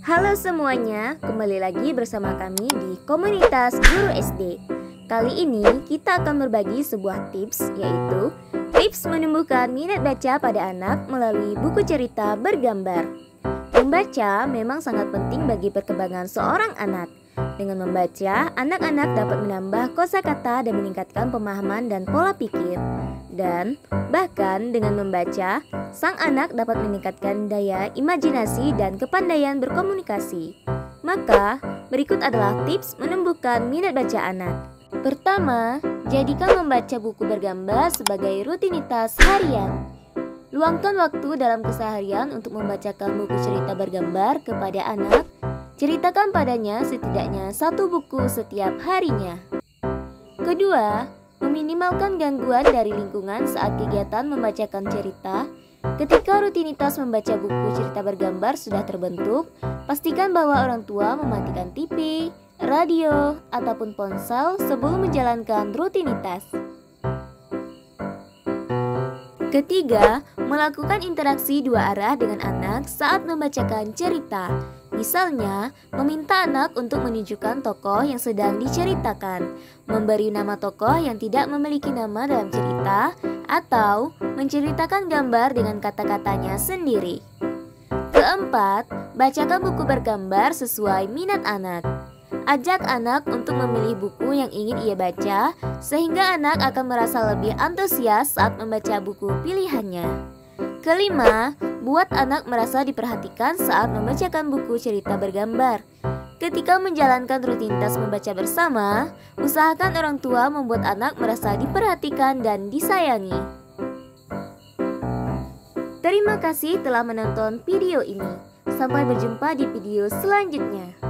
Halo semuanya, kembali lagi bersama kami di komunitas Guru SD. Kali ini kita akan berbagi sebuah tips, yaitu tips menumbuhkan minat baca pada anak melalui buku cerita bergambar. Membaca memang sangat penting bagi perkembangan seorang anak. Dengan membaca, anak-anak dapat menambah kosakata dan meningkatkan pemahaman dan pola pikir. Dan bahkan dengan membaca, sang anak dapat meningkatkan daya imajinasi dan kepandaian berkomunikasi. Maka, berikut adalah tips menumbuhkan minat baca anak. Pertama, jadikan membaca buku bergambar sebagai rutinitas harian. Luangkan waktu dalam keseharian untuk membacakan buku cerita bergambar kepada anak. Ceritakan padanya setidaknya satu buku setiap harinya. Kedua, meminimalkan gangguan dari lingkungan saat kegiatan membacakan cerita. Ketika rutinitas membaca buku cerita bergambar sudah terbentuk, pastikan bahwa orang tua mematikan TV, radio, ataupun ponsel sebelum menjalankan rutinitas. Ketiga, melakukan interaksi dua arah dengan anak saat membacakan cerita. Misalnya, meminta anak untuk menunjukkan tokoh yang sedang diceritakan, memberi nama tokoh yang tidak memiliki nama dalam cerita, atau menceritakan gambar dengan kata-katanya sendiri. Keempat, bacakan buku bergambar sesuai minat anak. Ajak anak untuk memilih buku yang ingin ia baca, sehingga anak akan merasa lebih antusias saat membaca buku pilihannya. Kelima, buat anak merasa diperhatikan saat membacakan buku cerita bergambar. Ketika menjalankan rutinitas membaca bersama, usahakan orang tua membuat anak merasa diperhatikan dan disayangi. Terima kasih telah menonton video ini. Sampai berjumpa di video selanjutnya.